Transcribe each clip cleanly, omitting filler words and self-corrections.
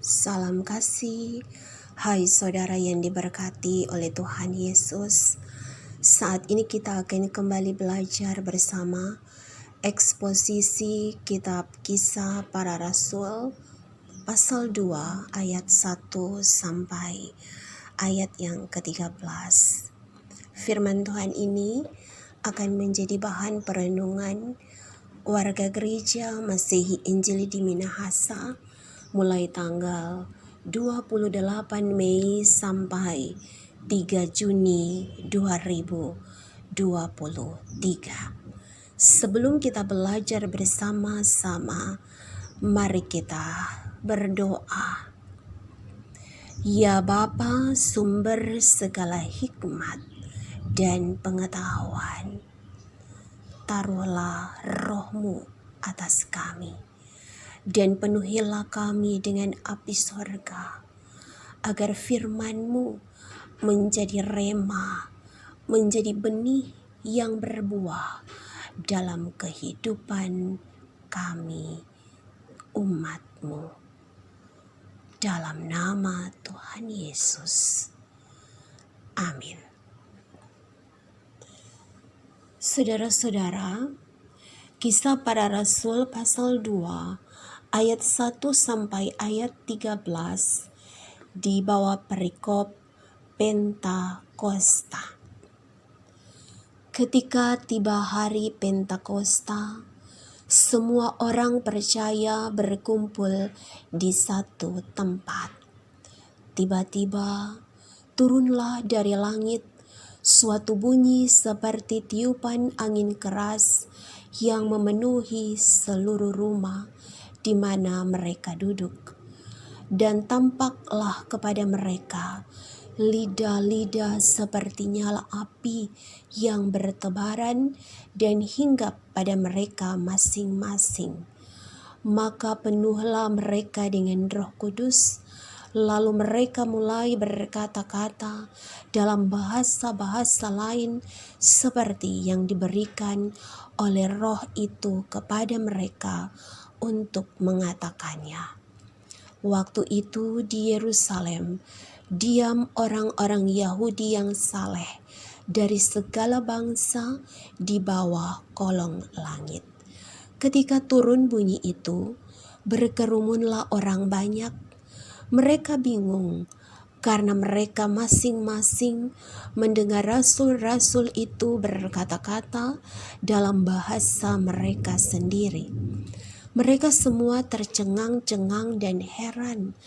Salam kasih, hai saudara yang diberkati oleh Tuhan Yesus. Saat ini kita akan kembali belajar bersama eksposisi kitab Kisah Para Rasul pasal 2 ayat 1 sampai ayat yang ke-13. Firman Tuhan ini akan menjadi bahan perenungan warga gereja Masehi Injili di Minahasa mulai tanggal 28 Mei sampai 3 Juni 2023. Sebelum kita belajar bersama-sama, mari kita berdoa. Ya Bapa, sumber segala hikmat dan pengetahuan, taruhlah roh-Mu atas kami, dan penuhilah kami dengan api sorga, agar firman-Mu menjadi rema, menjadi benih yang berbuah dalam kehidupan kami, umat-Mu. Dalam nama Tuhan Yesus. Amin. Saudara-saudara, Kisah Para Rasul pasal 2 ayat 1 sampai ayat 13 di bawah perikop Pentakosta. Ketika tiba hari Pentakosta, semua orang percaya berkumpul di satu tempat. Tiba-tiba turunlah dari langit suatu bunyi seperti tiupan angin keras yang memenuhi seluruh rumah di mana mereka duduk. Dan tampaklah kepada mereka lidah-lidah seperti nyala api yang bertebaran dan hinggap pada mereka masing-masing. Maka penuhlah mereka dengan Roh Kudus, lalu mereka mulai berkata-kata dalam bahasa-bahasa lain seperti yang diberikan oleh Roh itu kepada mereka untuk mengatakannya. Waktu itu di Yerusalem diam orang-orang Yahudi yang saleh dari segala bangsa di bawah kolong langit. Ketika turun bunyi itu, berkerumunlah orang banyak. Mereka bingung karena mereka masing-masing mendengar rasul-rasul itu berkata-kata dalam bahasa mereka sendiri. Mereka semua tercengang-cengang dan heran,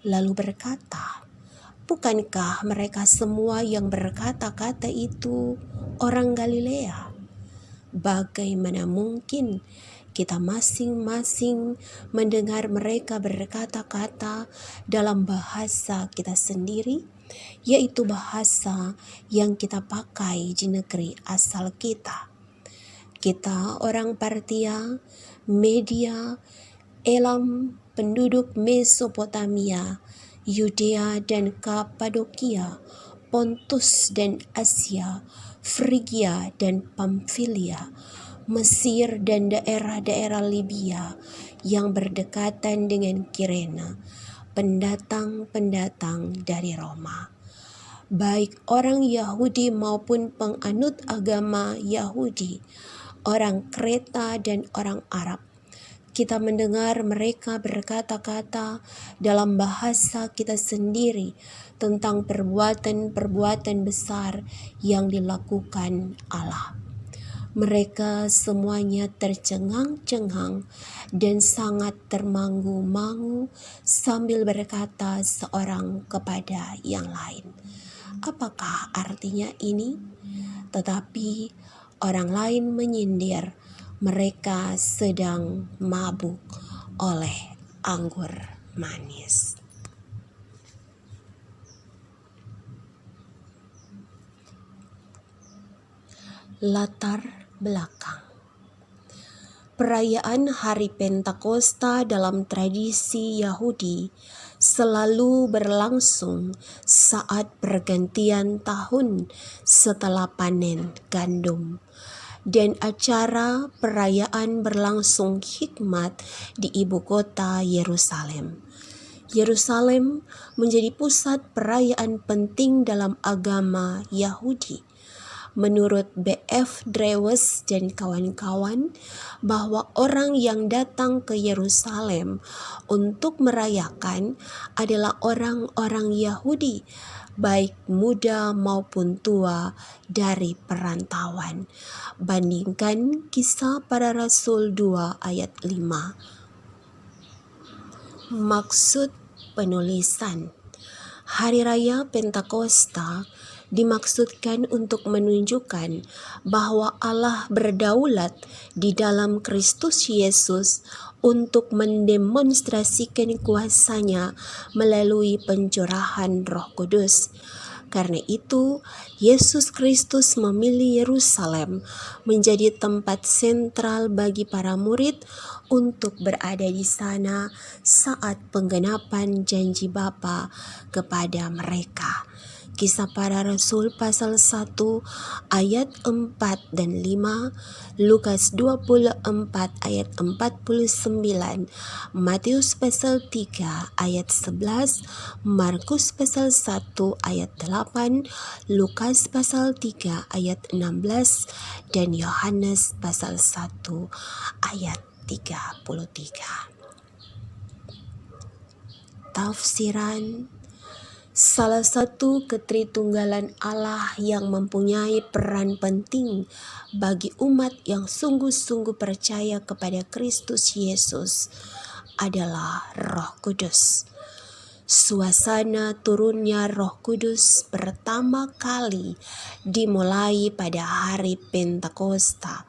lalu berkata, "Bukankah mereka semua yang berkata-kata itu orang Galilea? Bagaimana mungkin kita masing-masing mendengar mereka berkata-kata dalam bahasa kita sendiri, yaitu bahasa yang kita pakai di negeri asal kita? Kita orang Partia, Media, Elam, penduduk Mesopotamia, Yudea dan Kapadokia, Pontus dan Asia, Frigia dan Pamfilia, Mesir dan daerah-daerah Libya yang berdekatan dengan Kirene, pendatang-pendatang dari Roma, baik orang Yahudi maupun penganut agama Yahudi, orang Kreta dan orang Arab. Kita mendengar mereka berkata-kata dalam bahasa kita sendiri tentang perbuatan-perbuatan besar yang dilakukan Allah." Mereka semuanya tercengang-cengang dan sangat termangu-mangu sambil berkata seorang kepada yang lain, "Apakah artinya ini?" Tetapi orang lain menyindir, mereka sedang mabuk oleh anggur manis. Latar belakang. Perayaan Hari Pentakosta dalam tradisi Yahudi selalu berlangsung saat pergantian tahun setelah panen gandum. Dan acara perayaan berlangsung hikmat di ibu kota Yerusalem. Yerusalem menjadi pusat perayaan penting dalam agama Yahudi. Menurut B.F. Drewes dan kawan-kawan, bahwa orang yang datang ke Yerusalem untuk merayakan adalah orang-orang Yahudi, baik muda maupun tua dari perantauan. Bandingkan Kisah Para Rasul 2 ayat 5. Maksud penulisan. Hari Raya Pentakosta dimaksudkan untuk menunjukkan bahwa Allah berdaulat di dalam Kristus Yesus untuk mendemonstrasikan kuasa-Nya melalui pencurahan Roh Kudus. Karena itu, Yesus Kristus memilih Yerusalem menjadi tempat sentral bagi para murid untuk berada di sana saat penggenapan janji Bapa kepada mereka. Kisah Para Rasul pasal 1 ayat 4 dan 5, Lukas 24 ayat 49, Matius pasal 3 ayat 11, Markus pasal 1 ayat 8, Lukas pasal 3 ayat 16, dan Yohanes pasal 1 ayat 33. Tafsiran. Salah satu ketritunggalan Allah yang mempunyai peran penting bagi umat yang sungguh-sungguh percaya kepada Kristus Yesus adalah Roh Kudus. Suasana turunnya Roh Kudus pertama kali dimulai pada hari Pentakosta,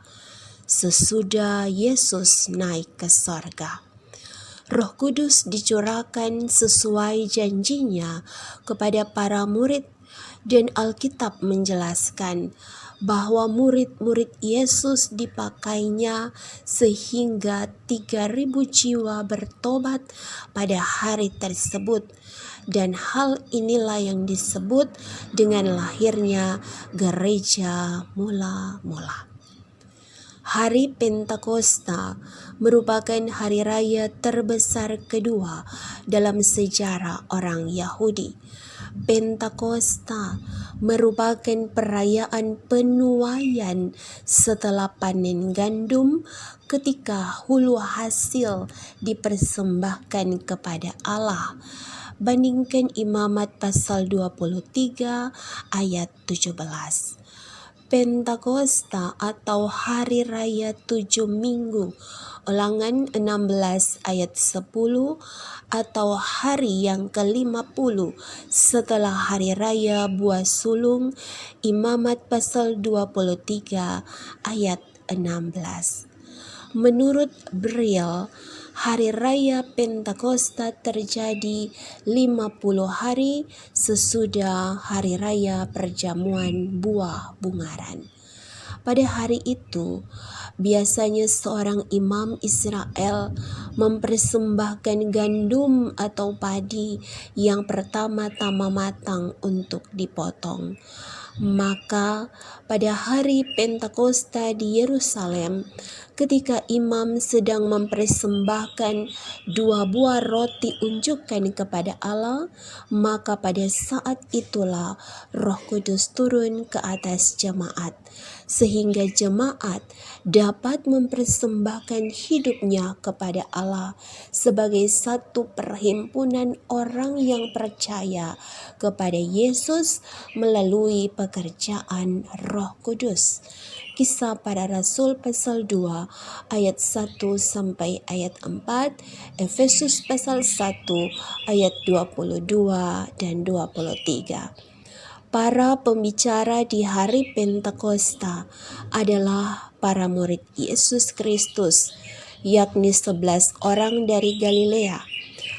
sesudah Yesus naik ke sorga. Roh Kudus dicurahkan sesuai janjinya kepada para murid, dan Alkitab menjelaskan bahwa murid-murid Yesus dipakainya sehingga 3.000 jiwa bertobat pada hari tersebut, dan hal inilah yang disebut dengan lahirnya gereja mula-mula. Hari Pentakosta merupakan hari raya terbesar kedua dalam sejarah orang Yahudi. Pentakosta merupakan perayaan penuaian setelah panen gandum ketika hulu hasil dipersembahkan kepada Allah. Bandingkan Imamat pasal 23 ayat 17. Pentakosta atau Hari Raya 7 Minggu, Ulangan 16 ayat 10, atau hari yang ke-50 setelah Hari Raya Buah Sulung, Imamat pasal 23 ayat 16. Menurut Briel, Hari Raya Pentakosta terjadi 50 hari sesudah Hari Raya Perjamuan Buah Bungaran. Pada hari itu, biasanya seorang imam Israel mempersembahkan gandum atau padi yang pertama-tama matang untuk dipotong. Maka pada hari Pentakosta di Yerusalem, ketika imam sedang mempersembahkan 2 buah roti unjukan kepada Allah, maka pada saat itulah Roh Kudus turun ke atas jemaat, sehingga jemaat dapat mempersembahkan hidupnya kepada Allah sebagai satu perhimpunan orang yang percaya kepada Yesus melalui pekerjaan Roh Kudus. Kisah Para Rasul pasal 2 ayat 1 sampai ayat 4, Efesus pasal 1 ayat 22 dan 23. Para pembicara di hari Pentakosta adalah para murid Yesus Kristus, yakni 11 orang dari Galilea.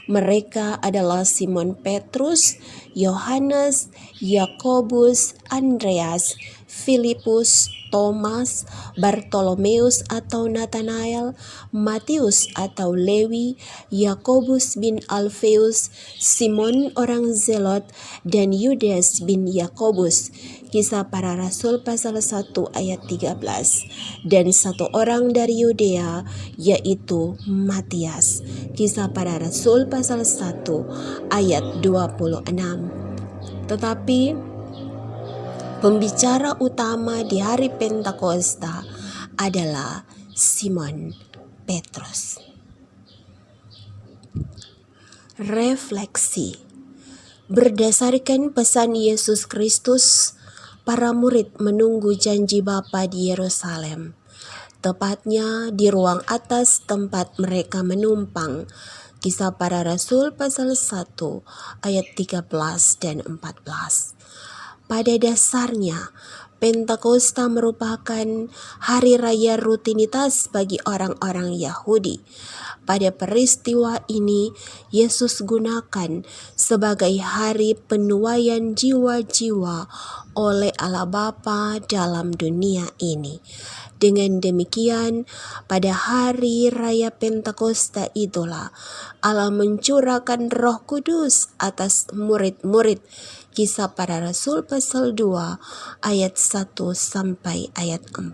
Mereka adalah Simon Petrus, Yohanes, Yakobus, Andreas, Filipus, Thomas, Bartolomeus atau Nathanael, Matius atau Lewi, Yakobus bin Alfeus, Simon orang Zelot, dan Yudas bin Yakobus. Kisah Para Rasul pasal 1 ayat 13. Dan satu orang dari Yudea, yaitu Matias. Kisah Para Rasul pasal 1 ayat 26. Tetapi pembicara utama di hari Pentakosta adalah Simon Petrus. Refleksi. Berdasarkan pesan Yesus Kristus, para murid menunggu janji Bapa di Yerusalem, tepatnya di ruang atas tempat mereka menumpang. Kisah Para Rasul pasal 1 ayat 13 dan 14. Pada dasarnya, Pentakosta merupakan hari raya rutinitas bagi orang-orang Yahudi. Pada peristiwa ini, Yesus gunakan sebagai hari penuaian jiwa-jiwa oleh Allah Bapa dalam dunia ini. Dengan demikian, pada hari raya Pentakosta itulah Allah mencurahkan Roh Kudus atas murid-murid. Kisah Para Rasul pasal 2 ayat 1 sampai ayat 4.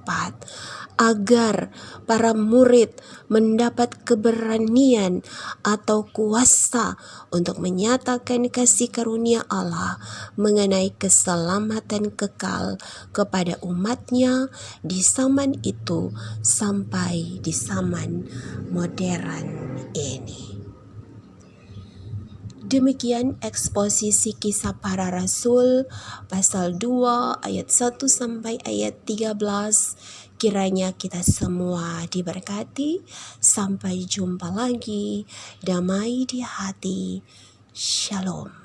Agar para murid mendapat keberanian atau kuasa untuk menyatakan kasih karunia Allah mengenai keselamatan kekal kepada umatnya di zaman itu sampai di zaman modern ini. Demikian eksposisi Kisah Para Rasul pasal 2 ayat 1 sampai ayat 13. Kiranya kita semua diberkati. Sampai jumpa lagi. Damai di hati. Shalom.